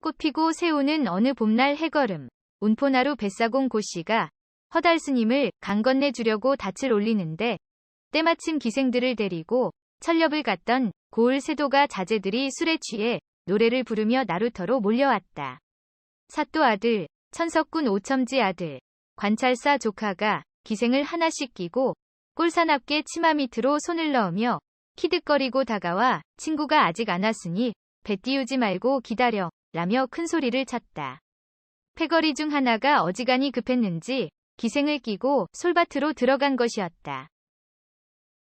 꽃피고 새우는 어느 봄날 해걸음. 운포나루 뱃사공 고씨가 허달 스님을 강 건네주려고 닻을 올리는데 때마침 기생들을 데리고 철렵을 갔던 고을 세도가 자제들이 술에 취해 노래를 부르며 나루터로 몰려왔다. 사또 아들, 천석군 오첨지 아들, 관찰사 조카가 기생을 하나씩 끼고 꼴사납게 치마 밑으로 손을 넣으며 키득거리고 다가와 친구가 아직 안 왔으니 배 띄우지 말고 기다려 라며 큰 소리를 쳤다. 패거리 중 하나가 어지간히 급했는지 기생을 끼고 솔밭으로 들어간 것이었다.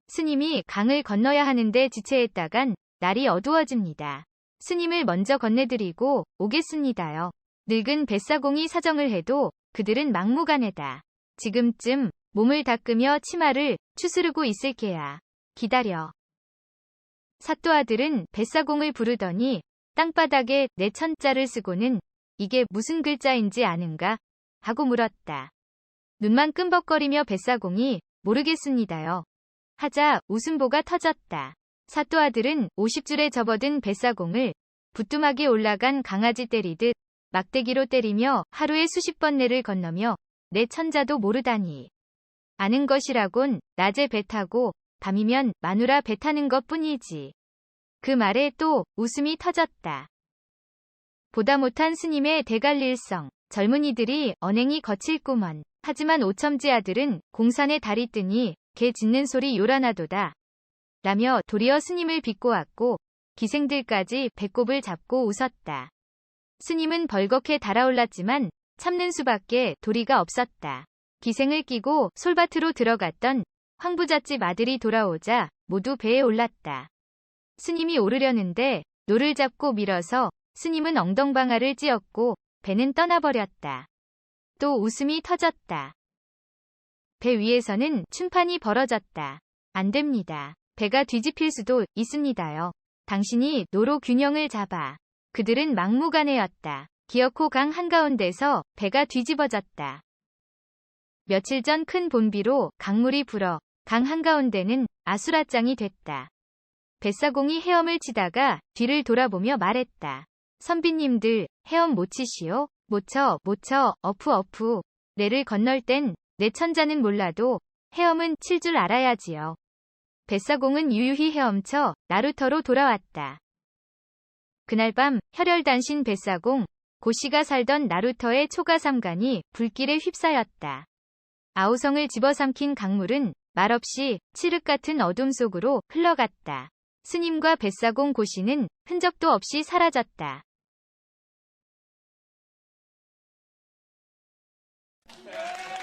스님이 강을 건너야 하는데 지체했다간 날이 어두워집니다. 스님을 먼저 건네드리고 오겠습니다요. 늙은 뱃사공이 사정을 해도 그들은 막무가내다. 지금쯤 몸을 닦으며 치마를 추스르고 있을 게야. 기다려. 사또 아들은 뱃사공을 부르더니 땅바닥에 내 천자를 쓰고는 이게 무슨 글자인지 아는가? 하고 물었다. 눈만 끔벅거리며 뱃사공이 모르겠습니다요. 하자 웃음보가 터졌다. 사또 아들은 50줄에 접어든 뱃사공을 부뚜막에 올라간 강아지 때리듯 막대기로 때리며 하루에 수십 번 내를 건너며 내 천자도 모르다니. 아는 것이라곤 낮에 배 타고 밤이면 마누라 배 타는 것뿐이지. 그 말에 또 웃음이 터졌다. 보다 못한 스님의 대갈릴성. 젊은이들이 언행이 거칠구먼. 하지만 오첨지 아들은 공산에 달이 뜨니 개 짖는 소리 요란하도다. 라며 도리어 스님을 비꼬았고 기생들까지 배꼽을 잡고 웃었다. 스님은 벌겋게 달아올랐지만 참는 수밖에 도리가 없었다. 기생을 끼고 솔밭으로 들어갔던 황부잣집 아들이 돌아오자 모두 배에 올랐다. 스님이 오르려는데 노를 잡고 밀어서 스님은 엉덩방아를 찧었고 배는 떠나버렸다. 또 웃음이 터졌다. 배 위에서는 춘판이 벌어졌다. 안 됩니다. 배가 뒤집힐 수도 있습니다요. 당신이 노로 균형을 잡아. 그들은 막무가내였다. 기어코 강 한가운데서 배가 뒤집어졌다. 며칠 전 큰 본비로 강물이 불어 강 한가운데는 아수라장이 됐다. 뱃사공이 헤엄을 치다가 뒤를 돌아보며 말했다. 선비님들 헤엄 못 치시오? 못 쳐, 어푸. 내를 건널 땐 내 천자는 몰라도 헤엄은 칠 줄 알아야지요. 뱃사공은 유유히 헤엄쳐 나루터로 돌아왔다. 그날 밤 혈혈단신 뱃사공, 고씨가 살던 나루터의 초가삼간이 불길에 휩싸였다. 아우성을 집어삼킨 강물은 말없이 칠흑 같은 어둠 속으로 흘러갔다. 스님과 뱃사공 고씨는 흔적도 없이 사라졌다. 네.